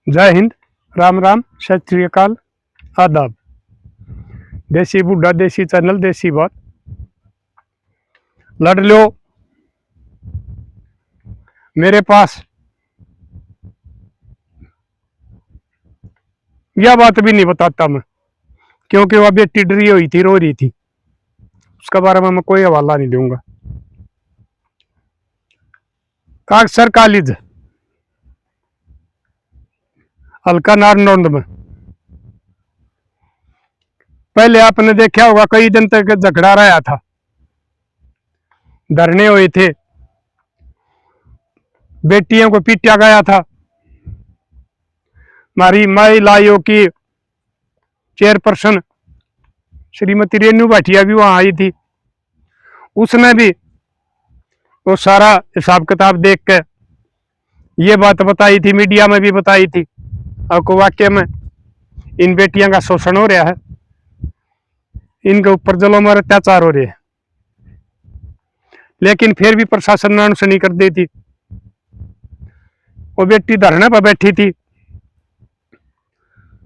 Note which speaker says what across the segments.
Speaker 1: जय हिंद, राम राम, सत श्री अकाल, आदाब। देसी बुढ़ा देसी चैनल देसी बात लड़ लो मेरे पास। यह बात भी नहीं बताता मैं, क्योंकि वह बेटी डरी हुई थी, रो रही थी। उसके बारे में मैं कोई हवाला नहीं दूंगा। कागसर कॉलेज हल्का नारनौंद में पहले आपने देखा होगा, कई दिन तक झगड़ा रहा था, धरने हुए थे, बेटियों को पीटा गया था। हमारी महिलाओं की चेयरपर्सन श्रीमती रेणु भाटिया भी वहां आई थी। उसने भी वो सारा हिसाब किताब देख के ये बात बताई थी, मीडिया में भी बताई थी। आपको वाक्य में इन बेटियों का शोषण हो रहा है, इनके ऊपर जुल्म और अत्याचार हो रहे हैं, लेकिन फिर भी प्रशासन ने अनसुनी कर दी थी। वो बेटी धरने पर बैठी थी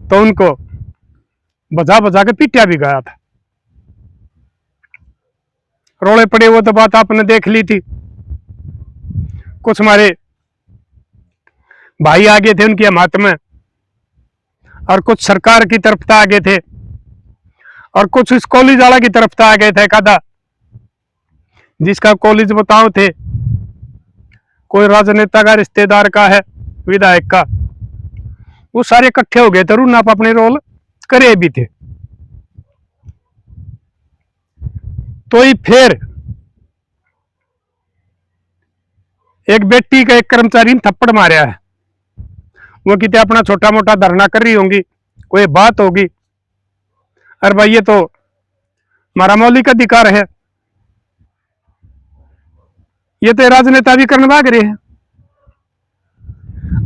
Speaker 1: तो उनको बजा बजा के पीटा भी गया था। रोले पड़े वो तो बात आपने देख ली थी। कुछ हमारे भाई आगे थे उनकी हिमायत में, और कुछ सरकार की तरफ से आगे थे, और कुछ इस कॉलेज वाला की तरफ से आगे थे। कदा जिसका कॉलेज बताओ थे, कोई राजनेता का, रिश्तेदार का है, विधायक का, वो सारे इकट्ठे हो गए थे। रूना अपने रोल करे भी थे। तो ही फिर एक बेटी का एक कर्मचारी ने थप्पड़ मारा है। वो कितने अपना छोटा मोटा धरना कर रही होंगी, कोई बात होगी, अरे भाई ये तो हमारा मौलिक अधिकार है, ये तो राजनेता भी करने भाग रहे हैं।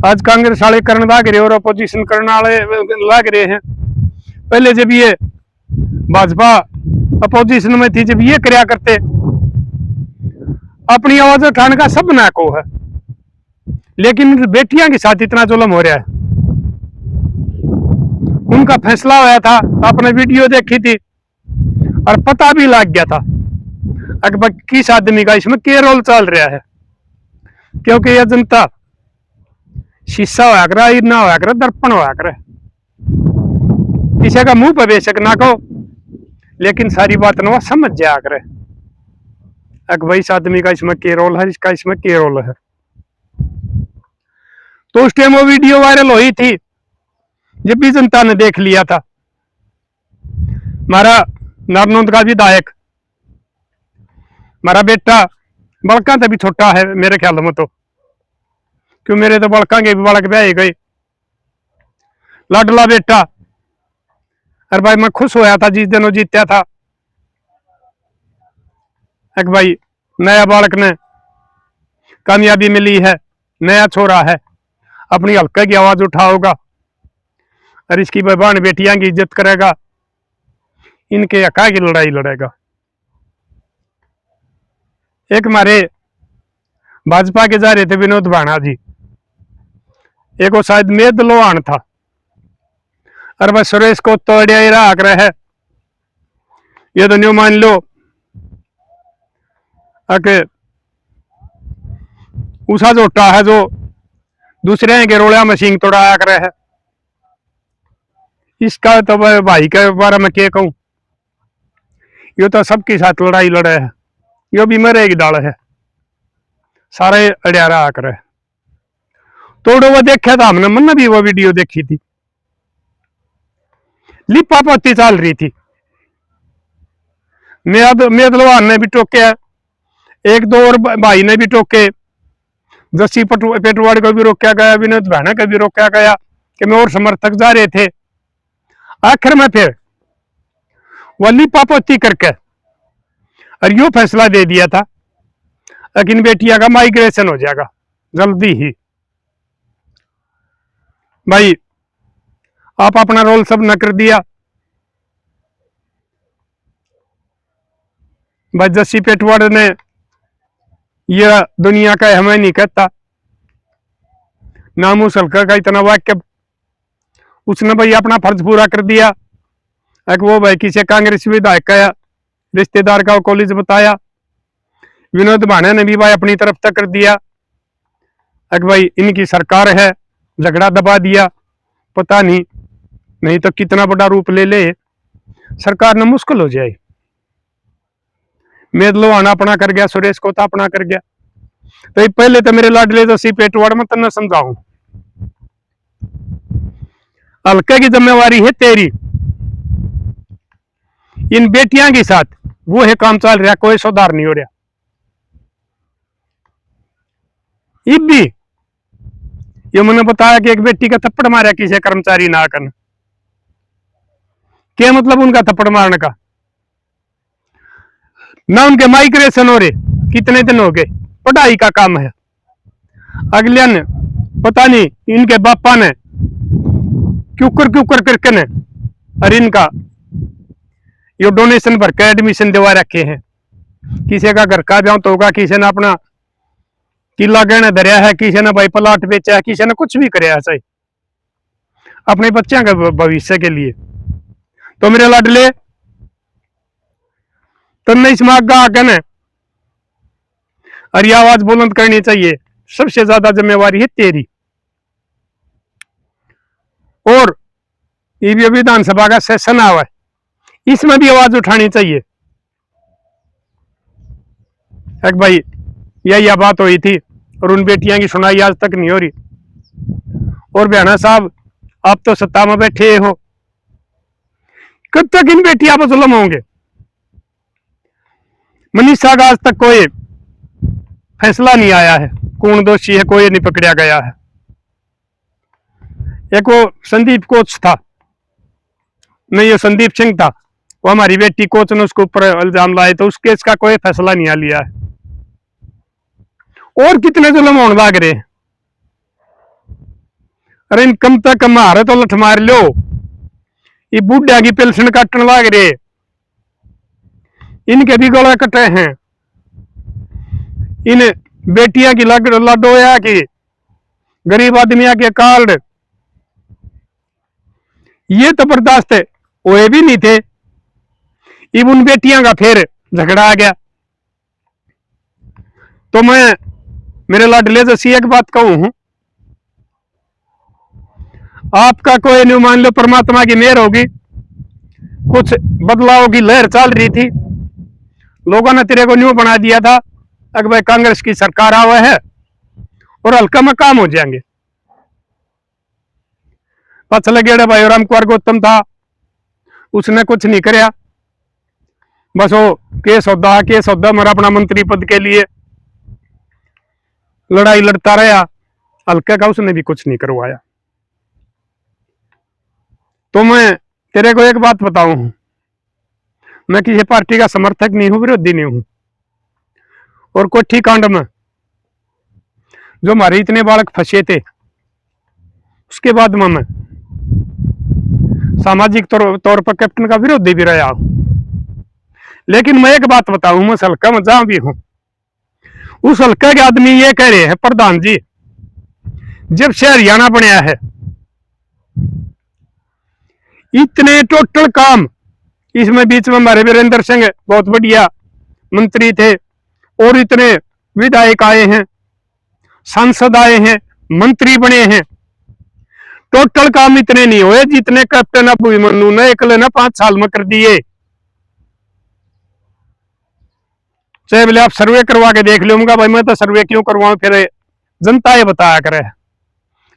Speaker 1: आज कांग्रेस वाले करने भाग रहे और अपोजिशन करने वाले लाग रहे हैं। पहले जब ये भाजपा अपोजिशन में थी, जब ये करया करते, अपनी आवाज उठाने का सब ना को है, लेकिन बेटियां के साथ इतना जुल्म हो रहा है। उनका फैसला हुआ था, आपने वीडियो देखी थी और पता भी लग गया था अकबर किस आदमी का इसमें क्या रोल चल रहा है। क्योंकि यह जनता शीशा होया करे, ना होया करे, दर्पण होया करे। किसी का मुंह पर बेशक ना कहो, लेकिन सारी बात ना समझ जाया करे अकबर इस आदमी का इसमें क्या रोल है, इसका इसमें क्या रोल है। तो उस टाइम वो वीडियो वायरल हुई थी, जब भी जनता ने देख लिया था। हमारा नारनौंद का विधायक, हमारा बेटा बड़का तो भी छोटा है मेरे ख्याल में, तो क्यों मेरे तो बड़का के भी बालक ब्याह गए, लाडला बेटा। अरे भाई मैं खुश होया था जिस दिन वो जीत्या था। एक भाई नया बालक ने कामयाबी मिली है, नया छोरा है, अपनी हल्के की आवाज उठाओगा और इसकी बहन बेटियां की इज्जत करेगा, इनके हका की लड़ाई लड़ेगा। एक हमारे भाजपा के जा रहे थे विनोद भाना जी, एक वो शायद मेद लोहान था, अरे भाई सुरेश को तो अड़िया ही रहा कर है। ये तो न्यू मान लो कि उषा जोटा है जो दूसरे के रोड़ा में सिंह तोड़ाया करे है। इसका तो भाई के बारे में क्या कहूं, ये तो सबके साथ लड़ाई लड़े है, यो भी मरेगी डाल है, सारे अड़िया रहा करे। तोड़ो वो देखा था हमने, मन भी वो वीडियो देखी थी। लिपा पोती चल रही थी, मेदलवान ने भी टोके, एक दो और भाई ने भी टोके, जस्सी पेटवाड़ को भी रोका गया, विनोद भाना को भी रोका गया कि मैं और समर्थक जा रहे थे। आखिर में फिर वो लिपा पोती करके और यो फैसला दे दिया था कि इन बेटिया का माइग्रेशन हो जाएगा जल्दी ही। भाई आप अपना रोल सब न कर दिया। भाई जस्सी पेटवाड़ ने यह दुनिया का हमें नहीं कहता, नामूस हल्का का इतना वाक्य उसने भाई अपना फर्ज पूरा कर दिया। एक वो भाई किसी कांग्रेस विधायक का रिश्तेदार का कॉलेज बताया। विनोद भाने ने भी भाई अपनी तरफ तक कर दिया। एक भाई इनकी सरकार है, झगड़ा दबा दिया। पता नहीं तो कितना बड़ा रूप ले ले सरकार ने, मुश्किल हो जाए। मेदलोहाना अपना कर गया, सुरेश कोता अपना कर गया। तो पहले तो मेरे लाडले तो सी पेटवाड़ में तन्ना समझाऊं, हल्के की जिम्मेवारी है तेरी। इन बेटियां के साथ वो है काम चल रहा, कोई सुधार नहीं हो रहा। इब भी ये मैंने बताया कि एक बेटी का थप्पड़ मारा किसी कर्मचारी ना करना, क्या मतलब उनका थप्पड़ मारने का? ना उनके माइग्रेशन हो रहे, कितने दिन हो गए, पढ़ाई का काम है। अगले ने पता नहीं इनके बापा ने क्यों कर करके ने और इनका यो डोनेशन भर के एडमिशन दिवा रखे हैं। किसी का घर का ब्याह तो होगा, किसी ने अपना किला गहने धरिया है, किसी ने भाई प्लाट बेचा है, किसी ने कुछ भी कराया सही अपने बच्चों के भविष्य के लिए। तो मेरे लाडले तुमने इस मार्ग का आगे न और ये आवाज बुलंद करनी चाहिए, सबसे ज्यादा जिम्मेवारी है तेरी। और ये विधानसभा का सेशन आवा है, इसमें भी आवाज उठानी चाहिए। एक भाई यह बात हुई थी और उन बेटियां की सुनाई आज तक नहीं हो रही। और बयाना साहब आप तो सत्ता में बैठे हो, कब तक इन बेटियां पर जुल्म होंगे? मनीषा का आज तक कोई फैसला नहीं आया है, कौन दोषी है, कोई नहीं पकड़ा गया है। एक वो संदीप कोच था, नहीं ये संदीप सिंह था, वो हमारी बेटी कोच ने उसके ऊपर इल्जाम लाए, तो उस केस का कोई फैसला नहीं लिया है। और कितने जुल्म होने लग रहे हैं। अरे इन कम तक कम हारे तो लठ मार लो, ये बूढ़ा की पेंशन काटने लग रहे, इनके भी गला कटे हैं। इन बेटियां की लडोया की, गरीब आदमिया के कार्ड, ये तो बर्दाश्त हुए भी नहीं थे। अब उन बेटियां का फिर झगड़ा आ गया। तो मैं मेरे लाडले जैसी एक बात कहूं हूं, आपका कोई नहीं, मान लो परमात्मा की मेहर होगी, कुछ बदलाव की लहर चल रही थी, लोगों ने तेरे को न्यू बना दिया था अगर भाई कांग्रेस की सरकार आ हुआ है और हल्का में काम हो जाएंगे। पता लगे भाई राम कुमार गौतम था, उसने कुछ नहीं कराया, बस वो केस होता मेरा अपना मंत्री पद के लिए लड़ाई लड़ता रहा, हल्के का उसने भी कुछ नहीं करवाया। तो मैं तेरे को एक बात बताऊं, मैं किसी पार्टी का समर्थक नहीं हूं, विरोधी नहीं हूं। और कोठी कांड में जो हमारे इतने बालक फंसे थे, उसके बाद में मैं सामाजिक तौर पर कैप्टन का विरोधी भी रहा हूं। लेकिन मैं एक बात बताऊं, मैं हल्का में जहां भी हूं, उस हल्का के आदमी ये कह रहे हैं, प्रधान जी जब से हरियाणा बनया है इतने टोटल काम, इसमें बीच में हमारे वीरेंद्र सिंह बहुत बढ़िया मंत्री थे, और इतने विधायक आए हैं, सांसद आए हैं, मंत्री बने हैं, टोटल काम इतने नहीं हुए जितने कैप्टन अभिमन्यु ने अकेले ने 5 साल में कर दिए। चाहे बोले आप सर्वे करवा के देख लूंगा, भाई मैं तो सर्वे क्यों करवाऊं, फिर जनता ये बताया करे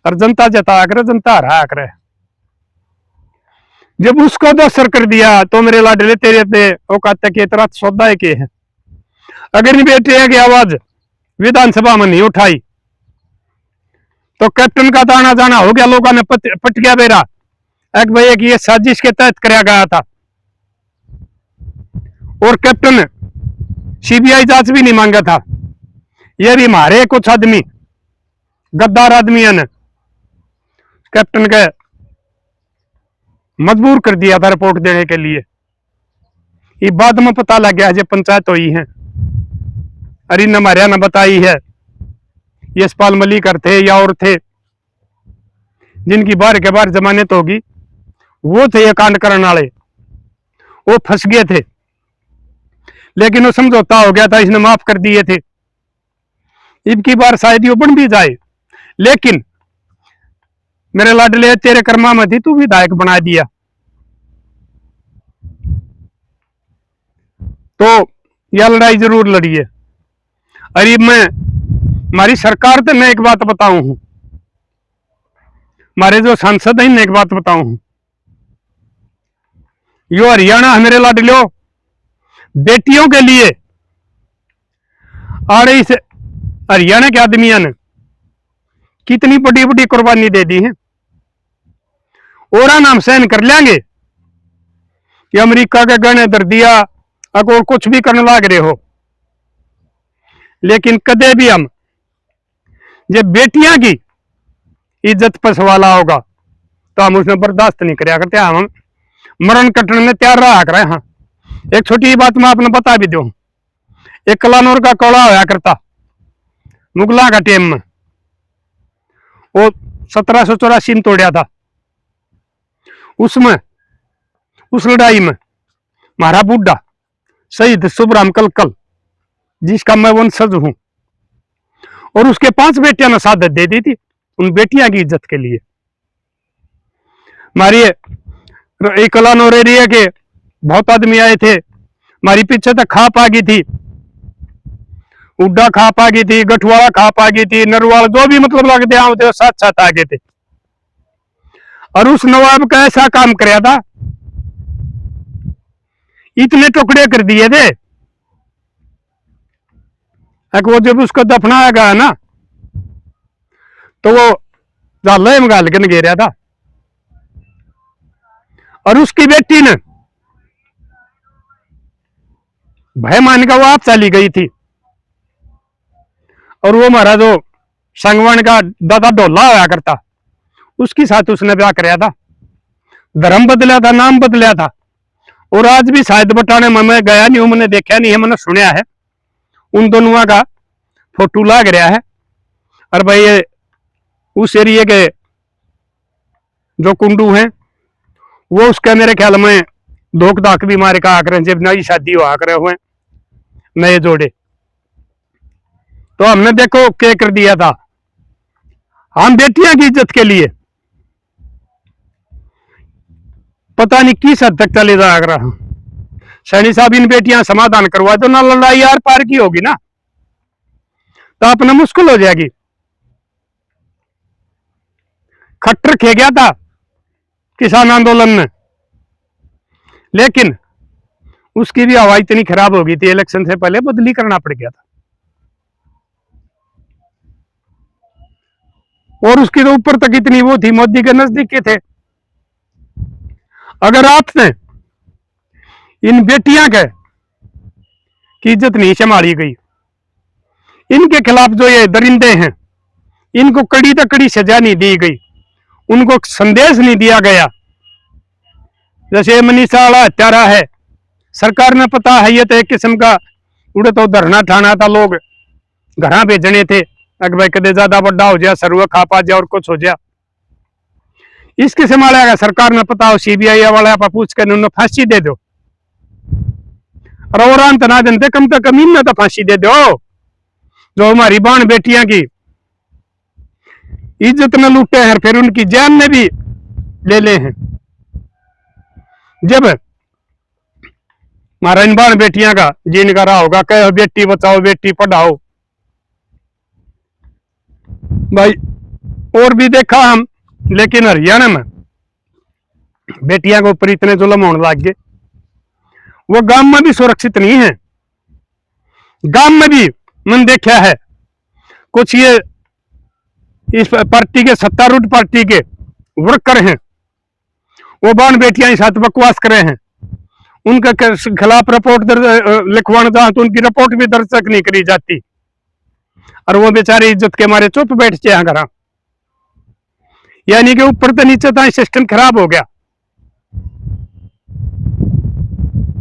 Speaker 1: और जनता जताया करे, जनता हराया करे। जब उसको दोसर कर दिया तो मेरे लाडले तेरे पे वो कहते कि तेरा सौदा के है। अगर इन बेटे की आवाज विधानसभा में नहीं उठाई तो कैप्टन का तो आना जाना हो गया, लोगों ने पट गया बेरा एक भाई कि ये साजिश के तहत कराया गया था। और कैप्टन सीबीआई जांच भी नहीं मांगा था, ये भी हमारे कुछ आदमी गद्दार आदमियों ने कैप्टन के मजबूर कर दिया था रिपोर्ट देने के लिए। ये बाद में पता लग गया, जब पंचायत हुई है, अरिन हमारे ने बताई है, यशपाल मलिकर थे या और थे जिनकी बार के बार जमानत होगी, वो थे ये कांड करने वाले, वो फंस गए थे, लेकिन वो समझौता हो गया था, इसने माफ कर दिए थे। इनकी बार शायद ये बन भी जाए, लेकिन मेरे लाडले तेरे कर्मा में थी, तू विधायक बना दिया। तो यह लड़ाई जरूर लड़ी है। अरे मैं हमारी सरकार तो मैं एक बात बताऊं हूं, हमारे जो सांसद हैं एक बात बताऊं हूं, यो हरियाणा है मेरे लाडलो, बेटियों के लिए और इस हरियाणा के आदमियों ने कितनी बड़ी बड़ी कुर्बानी दे दी है। और नाम सहन कर लेंगे कि अमेरिका के गहने दर दिया, अगर कुछ भी करने लग रहे हो, लेकिन कदे भी हम जब बेटियां की इज्जत पर सवाल होगा तो हम उसने बर्दाश्त नहीं कराया करते, हम मरण कटने में तैयार रहा करे। हाँ, एक छोटी बात मैं आपने बता भी दूं, एक कलानौर का कौड़ा होया करता मुगला का टेम में, वो 1784 में तोड़ा था। उसमें उस लड़ाई में हमारा बुढ़ा शहीद सुबराम कलकल, जिसका मैं वंशज हूं, और उसके 5 बेटियां ने शहादत दे दी थी उन बेटियां की इज्जत के लिए। हमारी एक कलानौर एरिया के बहुत आदमी आए थे, हमारी पीछे तक खाप आ गई थी, उड्डा खाप आ गई थी, गठवाड़ा खाप आ गई थी, नरवाल, जो भी मतलब लगते हैं साथ साथ आ गए थे। और उस नवाब का ऐसा काम कराया था, इतने टुकड़े कर दिए थे, वो जब उसको दफनाया गया ना, तो वो जाले में गाल के घेरा था। और उसकी बेटी ने भय मान का वो आप चली गई थी, और वो हमारा जो संगवान का दादा ढोला होया करता, उसके साथ उसने ब्याह कराया था, धर्म बदला था, नाम बदला था। और आज भी शायद बटाने में मैं गया नहीं हूं, मैंने देखा नहीं है, मैंने सुना है उन दोनों का फोटो लाग रहा है। और भाई ये उस एरिए के जो कुंडू हैं, वो उसके मेरे ख्याल में धोख धाक भी मारे का आकर जब नई शादी हुआ करे हुए नए जोड़े, तो हमने देखो क्या कर दिया था। हम बेटियां की इज्जत के लिए पता नहीं किस हद तक चले जा रहा। सैनी साहब इन बेटियां समाधान करवा दो ना, लड़ाई यार पार की होगी ना तो अपना मुश्किल हो जाएगी। खट्टर खे गया था किसान आंदोलन में, लेकिन उसकी भी हवा इतनी खराब हो गई थी, इलेक्शन से पहले बदली करना पड़ गया था। और उसकी तो ऊपर तक इतनी वो थी, मोदी के नजदीक के थे। अगर आपने इन बेटियां के की इज्जत नहीं संभाली गई, इनके खिलाफ जो ये दरिंदे हैं, इनको कड़ी तक कड़ी सजा नहीं दी गई, उनको संदेश नहीं दिया गया। जैसे मनीषा वाला हत्यारा है, सरकार ने पता है ये तो एक किस्म का उड़े तो धरना ठाना था, लोग घर भेजने थे, अगर भाई कदे ज्यादा बड़ा हो जाए, सरुआ खा पा जाए और कुछ हो जाए। इस किस्म वाले अगर सरकार में पता हो, सीबीआई वाले आप पूछ कर उन्हें फांसी दे दो, और अंत ना जनते कम से कम इनमें तो फांसी दे दो, जो हमारी बहन बेटियां की इज्जत न लूटे हैं, फिर उनकी जान में भी ले ले हैं। जब हमारा इन बहन बेटियां का जीन का रहा होगा, कहो बेटी बचाओ बेटी पढ़ाओ, भाई और भी देखा हम, लेकिन हरियाणा में बेटियां के ऊपर इतने जुल्म होने लग गए, वो गांव में भी सुरक्षित नहीं है। गांव में भी मैंने देखा है कुछ ये इस पार्टी के सत्तारूढ़ पार्टी के वर्कर हैं, वो बहन बेटियां साथ बकवास करे हैं, उनके खिलाफ रिपोर्ट लिखवाना चाह तो उनकी रिपोर्ट भी दर्ज तक नहीं करी जाती, और वो बेचारे इज्जत के मारे चुप बैठ जाए घर। यानी कि ऊपर तो नीचे तक सिस्टम खराब हो गया।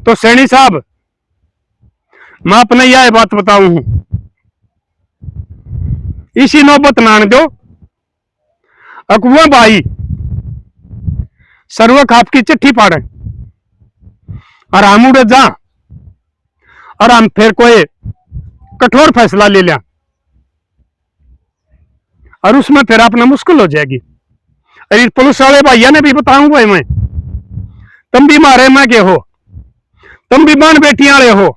Speaker 1: तो सैनी साहब, मैं अपने यह बात बताऊं हूं, इसी नौबत नान दो अकवा भाई सर्वक आपकी चिट्ठी पाड़े और हम उड़े जा और हम फिर कोई कठोर फैसला ले लिया और उसमें फिर अपना मुश्किल हो जाएगी। अरे पुलिस वाले भैया ने भी बताऊं भाई मैं, तुम भी मारे मैं के हो, तुम भी बहन बेटियां वाले हो,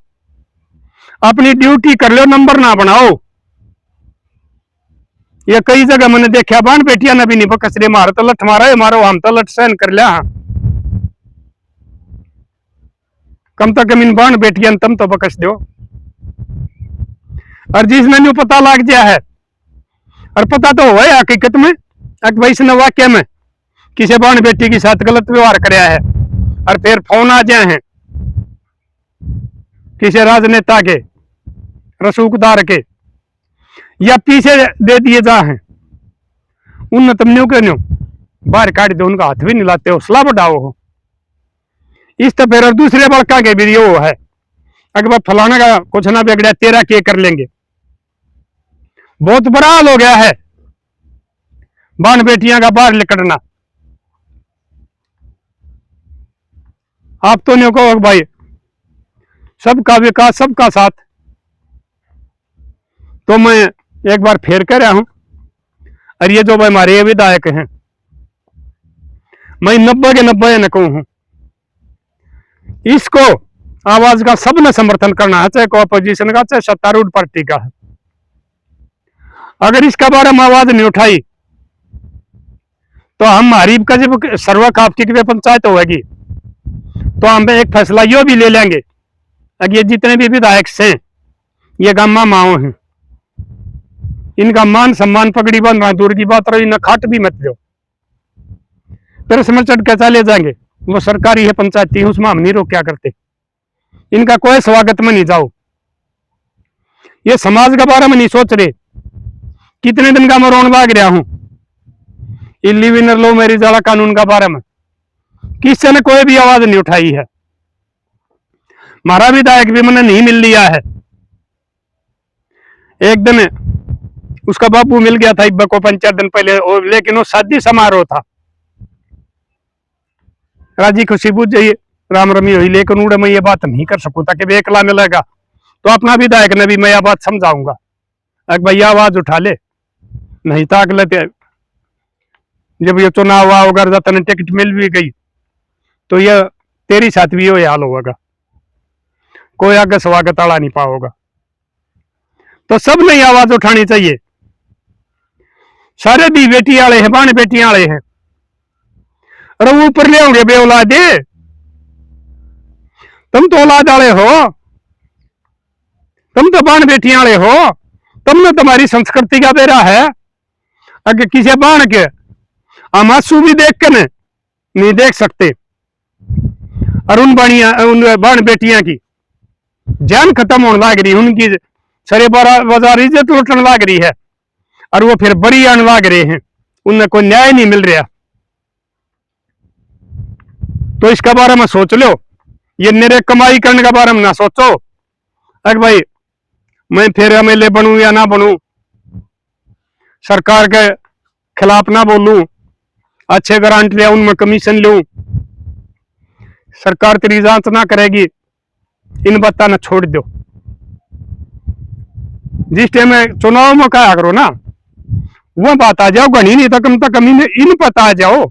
Speaker 1: अपनी ड्यूटी कर लो, नंबर ना बनाओ। ये कई जगह मैंने देखा बहन बेटियां ने भी नहीं बकस रे, मारो तो लठ मारो, मारो हम तो लठ सहन कर लिया। कम तो कम इन बहन बेटियां तुम तो बकस दो। और जिसने न्यू पता लग गया है, और पता तो हुआ है हकीकत में भाई इसने वाक्य में किसी बहन बेटी के साथ गलत व्यवहार कराया है, और फिर फोन आ जाए हैं किसी राजनेता के, रसूखदार के, या पीछे दे दिए जा हैं, उन तुम न्यू के न्यू बाहर काट दो, उनका हाथ भी नहीं लाते, हौसला बढ़ाओ हो। इस तो फिर दूसरे बड़का के भी वो है, अगर फलाना का कुछ ना बिगड़ा तेरा के कर लेंगे। बहुत बुरा हाल हो गया है बहन बेटियां का बाहर निकलना। आप तो नहीं कहो भाई सबका विकास सबका साथ, तो मैं एक बार फेर कह रहा हूं। और ये जो भाई हमारे विधायक हैं, मैं 90 के 90 न कहूं, इसको आवाज का सबने समर्थन करना है, चाहे अपोजिशन का चाहे सत्तारूढ़ पार्टी का है। अगर इसका बारे में आवाज नहीं उठाई तो हम हमारी का जब सर्वक आपकी पंचायत होगी तो हम एक फैसला यो भी ले लेंगे, अगर ये जितने भी विधायक हैं ये गामा माओ हैं, इनका मान सम्मान पगड़ी बंद दूर की बात रही, न खाट भी मत दो, फिर समझ चढ़ के चले जाएंगे। वो सरकारी है पंचायती, उसमें हम नहीं रोक्या करते, इनका कोई स्वागत में नहीं जाओ। ये समाज के बारे में नहीं सोच रहे। कितने दिन का मैं रोन भाग रहा हूं इली विनर लो मैरिज वाला कानून का बारे में, किसी ने कोई भी आवाज नहीं उठाई है। हमारा विधायक भी मैंने नहीं मिल लिया है। एक दिन उसका बाबू मिल गया था इब्बा को 5-4 दिन पहले, लेकिन वो शादी समारोह था, राजी खुशी बुझ जाइए राम रमी हुई, लेकिन उड़े मैं ये बात नहीं कर सकूं ताकि वे एकला में लगा। तो अपना विधायक ने भी मैं यह बात समझाऊंगा, अगर भैया आवाज उठा ले, नहीं तो अगले जब ये चुनाव हुआ अगर तने टिकट मिल भी गई तो ये तेरी साथ भी ये हाल होगा, कोई आगे स्वागत आला नहीं पाओगा। तो सब नहीं आवाज उठानी चाहिए। सारे दी बेटी वाले हैं, बहन बेटियां वाले हैं, और वो ऊपर ले होंगे बे औलादे, तुम तो औलाद वाले हो, तुम तो बहन बेटियां वाले हो, तुमने तुम्हारी संस्कृति का बेरा है। अगर किसी बहन के हम आंसू भी देख के नहीं देख सकते, और उन बहन बेटियां की जान खत्म होने लग रही, उनकी सरे बाजार इज्जत लुटने लग रही है, और वो फिर बड़ी आने लग रहे हैं, उन्हें कोई न्याय नहीं मिल रहा। तो इसका बारे में सोच लो, ये मेरे कमाई करने के बारे में ना सोचो। अगर भाई मैं फिर एमएलए बनूं या ना बनूं, सरकार के खिलाफ ना बोलूं, अच्छे ग्रांट लिया उनमें कमीशन लूं, सरकार तेरी जांच ना करेगी, इन बात ना छोड़ दो। जिस टाइम में चुनाव में कहा करो ना, वो बात आ जाओ, घनी नहीं तो कम इन पता आ जाओ।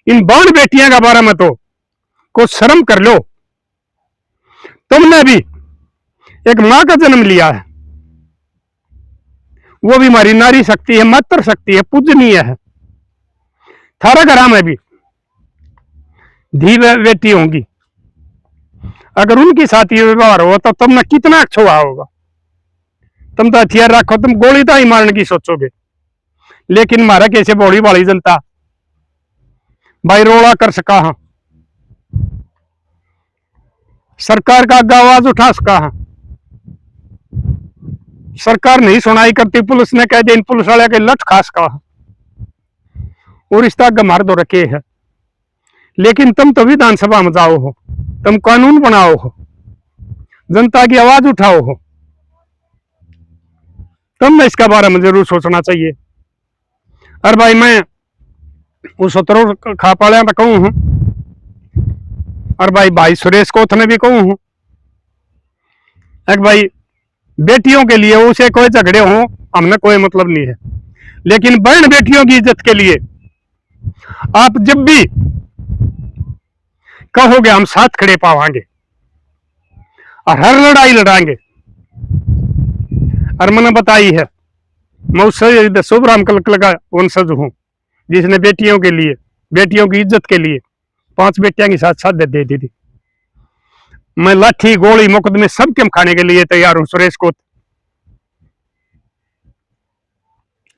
Speaker 1: इन बहन बेटियां का बारे में तो कुछ शर्म कर लो। तुमने भी एक मां का जन्म लिया है, वो भी हमारी नारी शक्ति है, मातृ शक्ति है, पूजनीय है। थारा घरा में भी धी बेटी होंगी, अगर उनके साथ ये व्यवहार हो तो तुमने कितना अच्छा होगा। तुम तो हथियार रखो, तुम गोली तो ही मारने की सोचोगे, लेकिन हमारा कैसे बड़ी वाली जनता भाई रोड़ा कर सका, हाँ सरकार का आवाज उठा सका, हाँ सरकार नहीं सुनाई करती, पुलिस ने कह दिया, पुलिस वाले के लठ खास का, और इस तरह मार दो रखे है। लेकिन तुम तो विधानसभा में जाओ हो, तुम कानून बनाओ हो, जनता की आवाज उठाओ हो, तुमने इसका बारे में जरूर सोचना चाहिए। और भाई मैं उस सतरो खा पालिया तो कहूँ हूँ, और भाई सुरेश कोथ ने भी कहूँ हूँ एक भाई बेटियों के लिए उसे कोई झगड़े हो हमने कोई मतलब नहीं है, लेकिन बहन बेटियों की इज्जत के लिए आप जब भी कहोगे हम साथ खड़े पावांगे और हर लड़ाई लड़ाएंगे। और मैंने बताई है मैं उससे शुभराम कलकल का वंशज हूं जिसने बेटियों के लिए बेटियों की इज्जत के लिए 5 बेटियां की साथ साथ दे दी थी। मैं लाठी गोली मुकदमे सबके खाने के लिए तैयार हूं सुरेश को।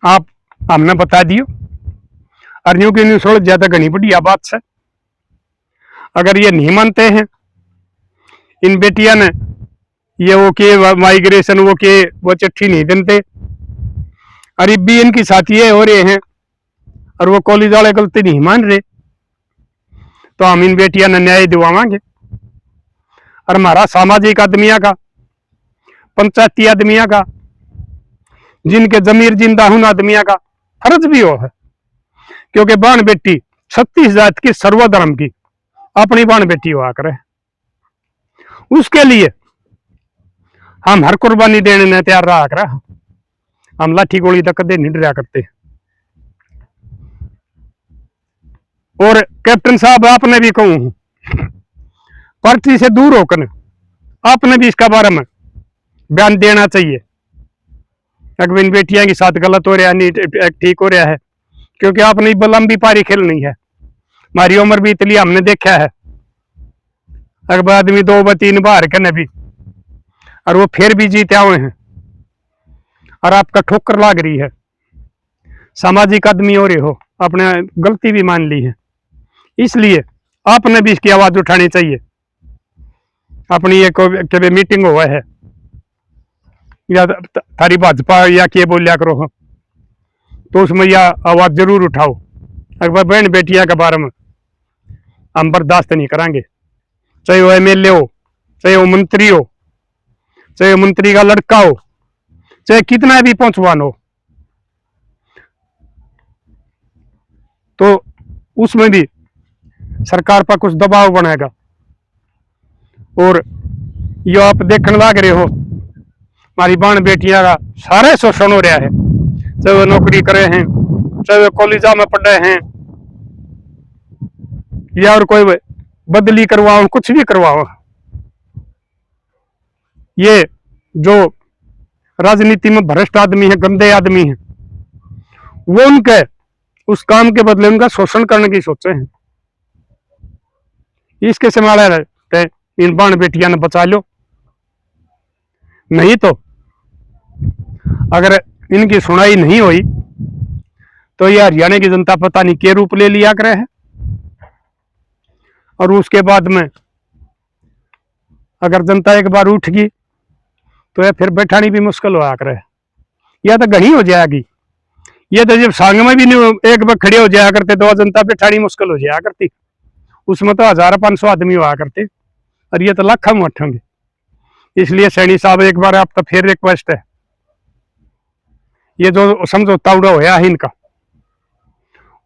Speaker 1: आप हमने बता दियो और न्यू की न्यू सोच ज्यादा घनी बढ़िया बात से अगर ये नहीं मानते हैं इन बेटिया ने ये वो के माइग्रेशन वो चिट्ठी नहीं देते और भी इनकी साथ ये हो रहे हैं और वो कॉलेज वाले गलती नहीं मान रहे तो हम इन बेटिया ने न्याय दिवावांगे। और हमारा सामाजिक आदमिया का पंचायती आदमिया का जिनके जमीर जिंदा हुन आदमिया का फर्ज भी हो है, क्योंकि बाण बेटी 36 जात की सर्वधर्म की अपनी बाण बेटी हुआ करे, उसके लिए हम हर कुर्बानी देने ने तैयार रहा कर। हम लाठी गोली तक कदे नहीं डरा करते। और कैप्टन साहब आपने भी कहूं पार्टी से दूर होकर आपने भी इसका बारे में बयान देना चाहिए। अगर इन बेटियां के साथ गलत हो रहा है नहीं ठीक हो रहा है, क्योंकि आपने लंबी पारी खेलनी है। हमारी उम्र भी इतनी हमने देखा है अगर आदमी 2-3 बार करने भी और वो फिर भी जीते हुए हैं और आपका ठोकर लाग रही है। सामाजिक आदमी हो रहे हो, आपने गलती भी मान ली है, इसलिए आपने भी इसकी आवाज उठानी चाहिए। अपनी एक मीटिंग हुआ है या थारी भाजपा या के बोलिया करो हो तो उसमें यह आवाज जरूर उठाओ। अगर बहन बेटियां के बारे में हम बर्दाश्त नहीं करेंगे, चाहे वो MLA हो, चाहे वो मंत्री हो, चाहे मंत्री का लड़का हो, चाहे कितना भी पहुंचवान हो, तो उसमें भी सरकार पर कुछ दबाव बनेगा। और यो आप देखने लग रहे हो हमारी बाण बेटियां का सारे शोषण हो रहा है, चाहे वो नौकरी करे हैं, चाहे वो कॉलेजा में पढ़े हैं या और कोई बदली करवाओ, कुछ भी करवाओ। ये जो राजनीति में भ्रष्ट आदमी है, गंदे आदमी है, वो उनके उस काम के बदले उनका शोषण करने की सोचे हैं। इसके संभाले रहते इन बाण बेटियां ने बचा लो, नहीं तो अगर इनकी सुनाई नहीं हुई तो ये हरियाणा की जनता पता नहीं क्या रूप ले लिया करे है। और उसके बाद में अगर जनता एक बार उठ गई तो यह फिर बैठानी भी मुश्किल हुआ करे, यह तो घनी हो जाएगी। ये तो जब सांग में भी नहीं एक बार खड़े हो जाया करते तो जनता बैठानी मुश्किल हो जाया करती, उसमें तो 1000-500 आदमी हुआ करते और ये तो लाखों में उठेंगे। इसलिए सैनी साहब एक बार आप तो फिर रिक्वेस्ट है, ये जो समझौता उड़ा होया है इनका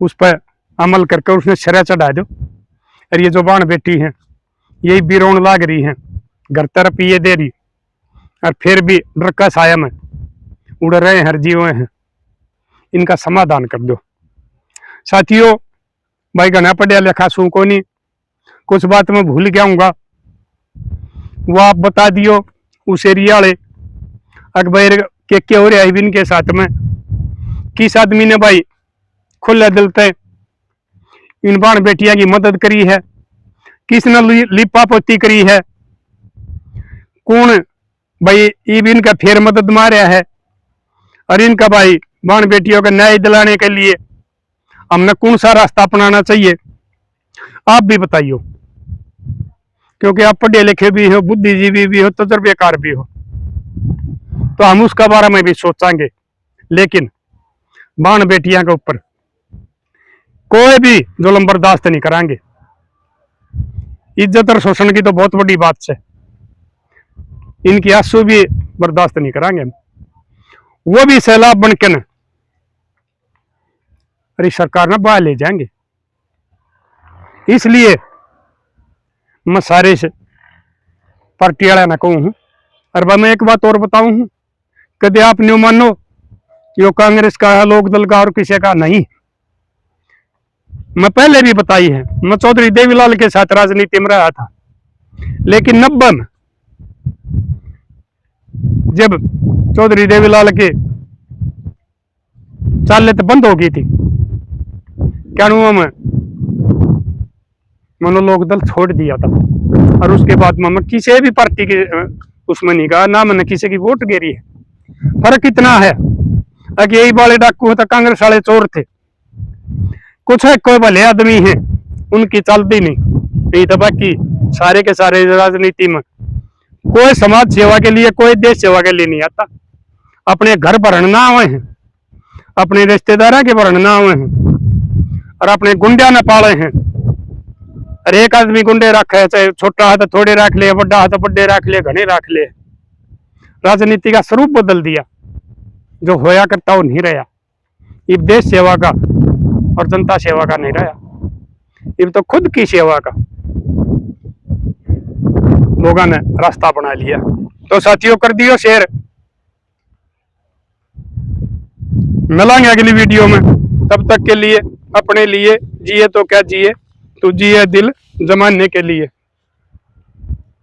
Speaker 1: उस पर अमल करके उसने शरा चढ़ा दो। और ये जो बाण बेटी हैं यही बिरोण लाग रही हैं, घर तरफ ये दे रही और फिर भी डर का साया में उड़ रहे हैं, हर जीव हैं, इनका समाधान कर दो। साथियों भाई घना पढ़िया लिखा सू को नहीं, कुछ बात मैं भूल गया हूँ वो आप बता दियो। उस एरिया वाले अकबर के हो रहा है इनके साथ में, किस आदमी ने भाई खुले दिल से इन बाण बेटियां की मदद करी है, किसने लिपा पोती करी है, कौन भाई इनका फिर मदद मारा है, और इनका भाई बाण बेटियों का न्याय दिलाने के लिए हमने कौन सा रास्ता अपनाना चाहिए आप भी बताइयो। क्योंकि आप पढ़े लिखे भी हो, बुद्धिजीवी भी हो, तजर्बेकार भी हो, तो हम उसका बारे में भी सोचेंगे। लेकिन बाण बेटियां के ऊपर कोई भी जुल्म बर्दाश्त नहीं करांगे। इज्जत और शोषण की तो बहुत बड़ी बात है, इनकी आंसू भी बर्दाश्त नहीं करांगे। वो भी सैलाब बनकर और इस सरकार ने बाहर ले जाएंगे। इसलिए मैं सारे से पार्टी वाला ना कहूँ हूँ। और मैं एक बात और बताऊं हूँ, कभी आप न्यू मानो यो कांग्रेस का है, लोक दल का और किसी का नहीं। मैं पहले भी बताई है, मैं चौधरी देवीलाल के साथ राजनीति में रहा था, लेकिन 90 में जब चौधरी देवीलाल के चालित बंद हो गई थी, क्या में मैंने लोक दल छोड़ दिया था। और उसके बाद मैं किसी भी पार्टी के उसमें नहीं गया, ना मैंने किसी की वोट गिरी है। फर्क इतना है कि यही वाले डाकू तो कांग्रेस वाले चोर थे, कुछ है कोई भले आदमी है उनकी चलती नहीं तो बाकी सारे के सारे राजनीति में कोई समाज सेवा के लिए, कोई देश सेवा के लिए नहीं आता। अपने घर भरना आवे हैं, अपने रिश्तेदार के भरना आवे हैं, और अपने गुंडा न पाले हैं। और एक आदमी गुंडे रखे है, चाहे छोटा है तो थोड़े रख ले, बड़ा है तो बड़े रख ले, घने रख ले। राजनीति का स्वरूप बदल दिया, जो होया करता वो नहीं रहा। ये देश सेवा का और जनता सेवा का नहीं रहा, ये तो खुद की सेवा का लोगों ने रास्ता बना लिया। तो साथियों कर दियो शेयर, मिलेंगे अगली वीडियो में। तब तक के लिए अपने लिए जिए तो क्या जिए, तो जिए दिल जमाने के लिए।